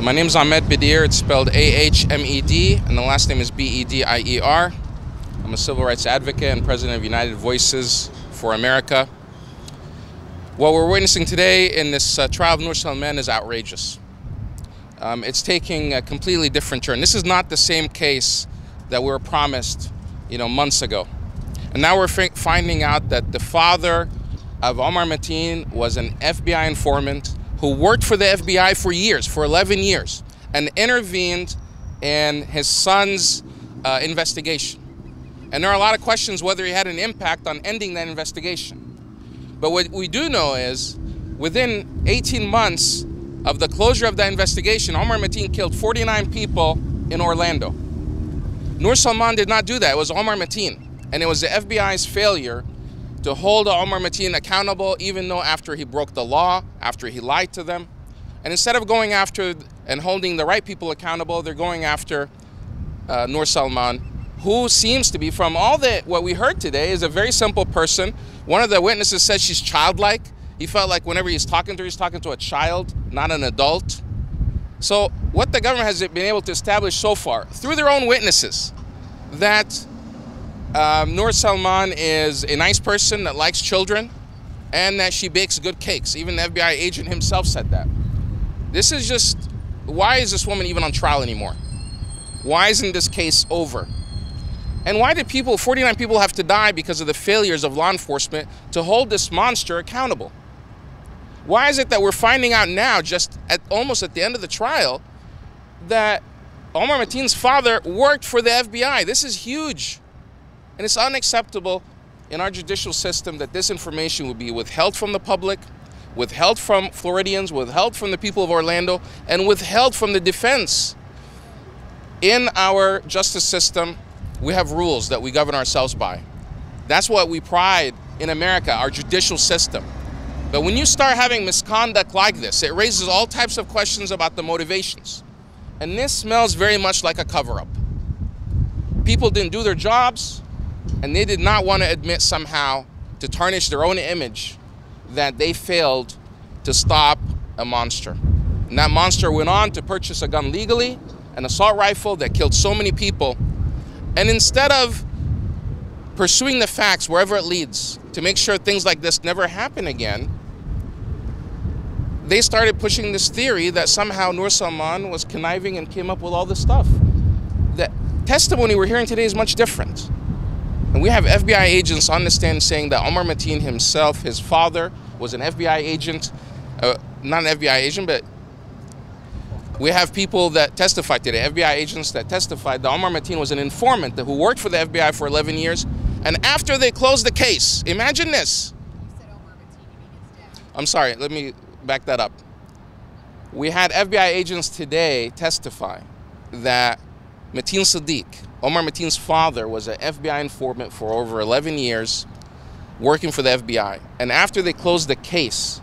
My name is Ahmed Bedier. It's spelled A-H-M-E-D, and the last name is B-E-D-I-E-R. I'm a civil rights advocate and president of United Voices for America. What we're witnessing today in this trial of Noor Salman is outrageous. It's taking a completely different turn. This is not the same case that we were promised, months ago. And now we're finding out that the father of Omar Marteen was an FBI informant who worked for the FBI for years, for 11 years, and intervened in his son's investigation. And there are a lot of questions whether he had an impact on ending that investigation. But what we do know is, within 18 months of the closure of that investigation, Omar Marteen killed 49 people in Orlando. Noor Salman did not do that. It was Omar Marteen. And it was the FBI's failure to hold Omar Marteen accountable, even though after he broke the law, after he lied to them. And instead of going after and holding the right people accountable, they're going after Noor Salman, who seems to be, from all what we heard today, is a very simple person. One of the witnesses said she's childlike. He felt like whenever he's talking to her, he's talking to a child, not an adult. So what the government has been able to establish so far, through their own witnesses, that Noor Salman is a nice person that likes children and that she bakes good cakes. Even the FBI agent himself said that. This is just, why is this woman even on trial anymore? Why isn't this case over? And why did 49 people have to die because of the failures of law enforcement to hold this monster accountable? Why is it that we're finding out now, just almost at the end of the trial, that Omar Marteen's father worked for the FBI? This is huge. And it's unacceptable in our judicial system that this information will be withheld from the public, withheld from Floridians, withheld from the people of Orlando, and withheld from the defense. In our justice system, we have rules that we govern ourselves by. That's what we pride in America, our judicial system. But when you start having misconduct like this, it raises all types of questions about the motivations. And this smells very much like a cover-up. People didn't do their jobs, and they did not want to admit somehow to tarnish their own image that they failed to stop a monster. And that monster went on to purchase a gun legally, an assault rifle that killed so many people. And instead of pursuing the facts wherever it leads to make sure things like this never happen again, they started pushing this theory that somehow Noor Salman was conniving and came up with all this stuff. The testimony we're hearing today is much different. And we have FBI agents on the stand saying that Omar Marteen himself, his father, was an FBI agent, not an FBI agent, but we have people that testified today, FBI agents that testified that Omar Marteen was an informant who worked for the FBI for 11 years. And after they closed the case, imagine this. You said Omar Marteen, you mean his dad. I'm sorry, let me back that up. We had FBI agents today testify that Mateen Seddique, Omar Marteen's father, was an FBI informant for over 11 years working for the FBI. And after they closed the case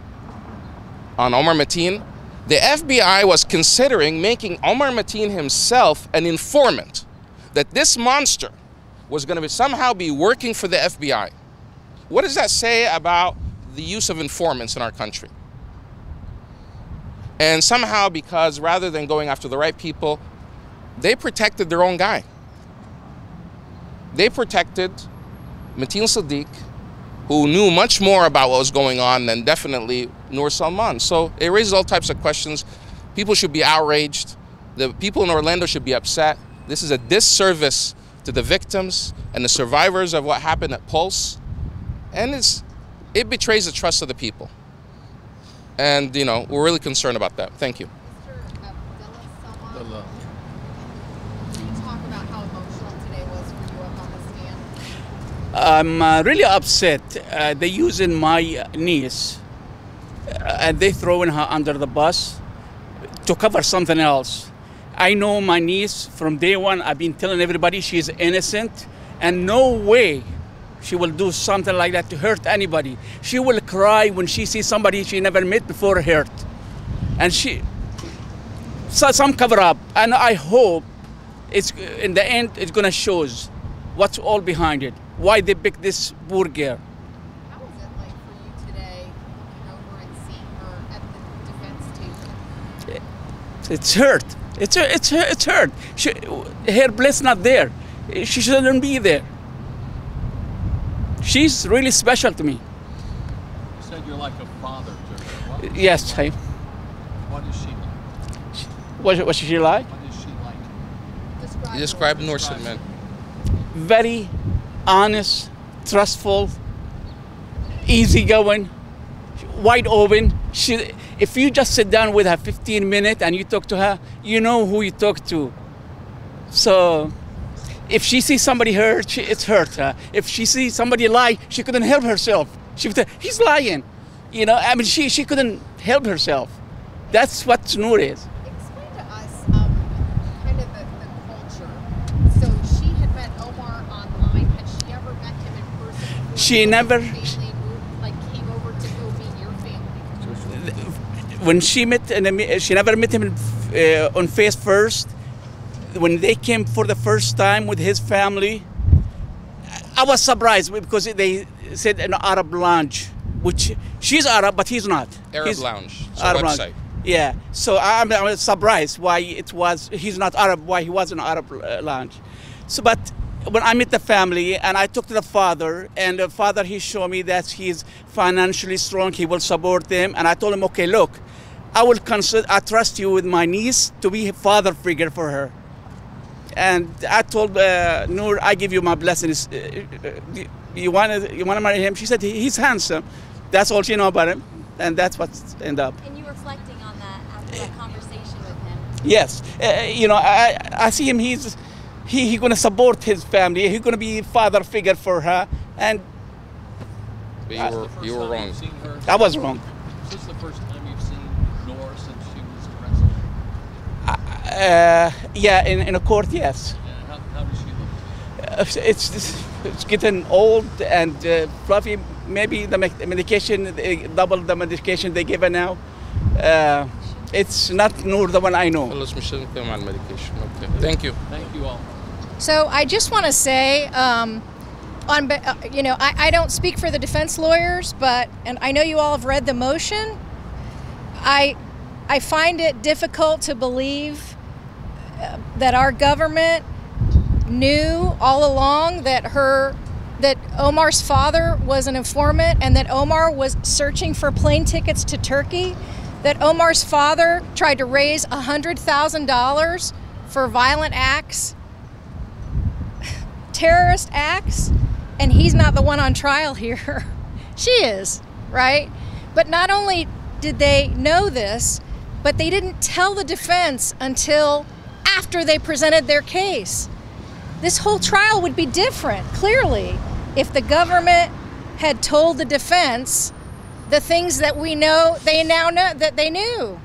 on Omar Marteen, the FBI was considering making Omar Marteen himself an informant, that this monster was going to somehow be working for the FBI. What does that say about the use of informants in our country? And somehow, because rather than going after the right people, they protected their own guy. They protected Mateen Seddique, who knew much more about what was going on than definitely Noor Salman. So it raises all types of questions. People should be outraged. The people in Orlando should be upset. This is a disservice to the victims and the survivors of what happened at Pulse. And it betrays the trust of the people. And, we're really concerned about that. Thank you. Mr. Salman, can you talk about how emotional today was for you up on the stand? I'm really upset. They're using my niece and they throwing her under the bus to cover something else. I know my niece from day one. I've been telling everybody she's innocent and no way she will do something like that to hurt anybody. She will cry when she sees somebody she never met before hurt. And some cover up. And I hope in the end it's gonna show what's all behind it. Why they picked this poor girl. How was it like for you today, looking over and seeing her at the defense table? It's hurt. It's hurt. Her place not there. She shouldn't be there. She's really special to me. You said you're like a father to her. Yes. What is she like? What she like? What is she like? You describe Noor Salman. Very honest, trustful, easygoing, wide open. If you just sit down with her 15 minutes and you talk to her, you know who you talk to. So if she sees somebody hurt, it's hurt her. If she sees somebody lie, she couldn't help herself. She would say, he's lying. You know, I mean, she couldn't help herself. That's what Noor is. Explain to us kind of the culture. So she had met Omar online. Had she ever met him in person? She never. Family moved, came over to go meet your family. When she never met him on face first. When they came for the first time with his family, I was surprised because they said an Arab lounge, which she's Arab, but he's not. Arab lounge. It's Arab a website. lounge. Yeah. So I was surprised why he's not Arab, why he was an Arab lounge. So, but when I met the family and I talked to the father, and the father, he showed me that he's financially strong, he will support them. And I told him, okay, look, I trust you with my niece to be a father figure for her. And I told Noor, I give you my blessings. You want to marry him? She said, he's handsome. That's all she knows about him. And that's what ended up. And you reflecting on that after that conversation with him? Yes. You know, I see him, he's going to support his family. He's going to be a father figure for her. And but you were wrong. I was wrong. Is this the first time you've seen Noor since she was president? Yeah, in a court, yes. Yeah, how does she look? It's getting old and fluffy. Maybe the medication, double the medication they give her now. It's not Noor, the one I know. خلص مش لازم نتكلم عن الميديكيشن. Okay. Thank you. Thank you all. So I just want to say, I don't speak for the defense lawyers, and I know you all have read the motion. I find it difficult to believe that our government knew all along that Omar's father was an informant and that Omar was searching for plane tickets to Turkey, that Omar's father tried to raise $100,000 for violent acts, terrorist acts, and he's not the one on trial here. She is, right? But not only did they know this, but they didn't tell the defense until after they presented their case. This whole trial would be different, clearly, if the government had told the defense the things that we know, they now know, that they knew.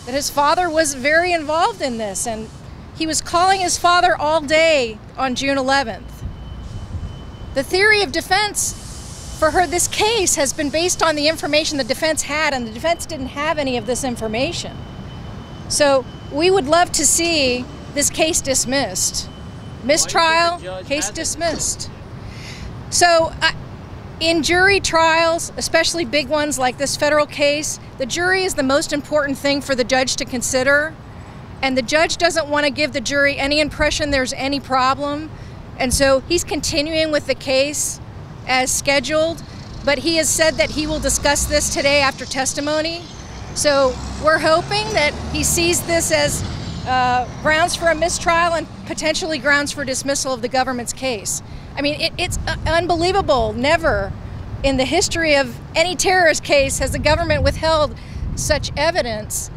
That his father was very involved in this, and he was calling his father all day on June 11th. The theory of defense for this case has been based on the information the defense had, and the defense didn't have any of this information. So we would love to see this case dismissed. Mistrial, case dismissed. So in jury trials, especially big ones like this federal case, the jury is the most important thing for the judge to consider. And the judge doesn't want to give the jury any impression there's any problem. And so he's continuing with the case as scheduled, but he has said that he will discuss this today after testimony. So we're hoping that he sees this as grounds for a mistrial and potentially grounds for dismissal of the government's case. I mean, it's unbelievable. Never in the history of any terrorist case has the government withheld such evidence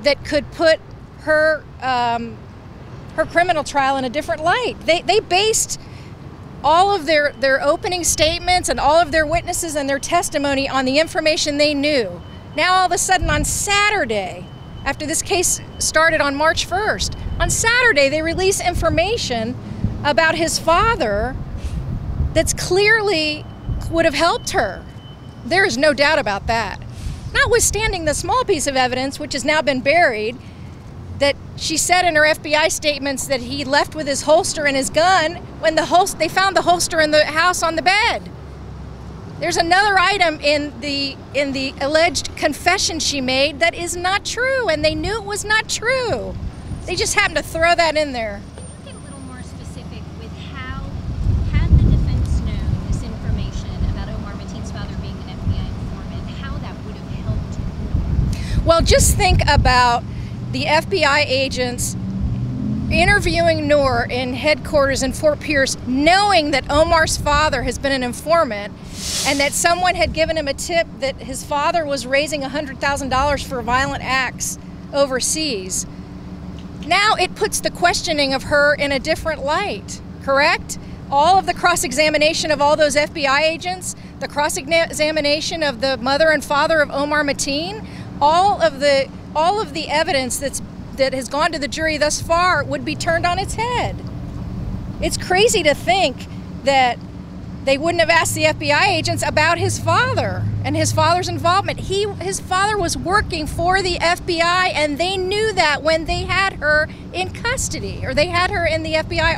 that could put her criminal trial in a different light. They based all of their opening statements and all of their witnesses and their testimony on the information they knew. Now all of a sudden on Saturday, after this case started on March 1st, on Saturday they release information about his father that's clearly would have helped her. There is no doubt about that. Notwithstanding the small piece of evidence, which has now been buried, that she said in her FBI statements that he left with his holster and his gun when they found the holster in the house on the bed. There's another item in the alleged confession she made that is not true, and they knew it was not true. They just happened to throw that in there. Can you get a little more specific with how had the defense known this information about Omar Mateen's father being an FBI informant, how that would have helped Noor? Well, just think about the FBI agents interviewing Noor in headquarters in Fort Pierce, knowing that Omar's father has been an informant and that someone had given him a tip that his father was raising $100,000 for violent acts overseas. Now it puts the questioning of her in a different light, correct? All of the cross-examination of all those FBI agents, the cross-examination of the mother and father of Omar Mateen, all of the evidence that has gone to the jury thus far would be turned on its head. It's crazy to think that they wouldn't have asked the FBI agents about his father and his father's involvement. His father was working for the FBI, and they knew that when they had her in custody, or they had her in the FBI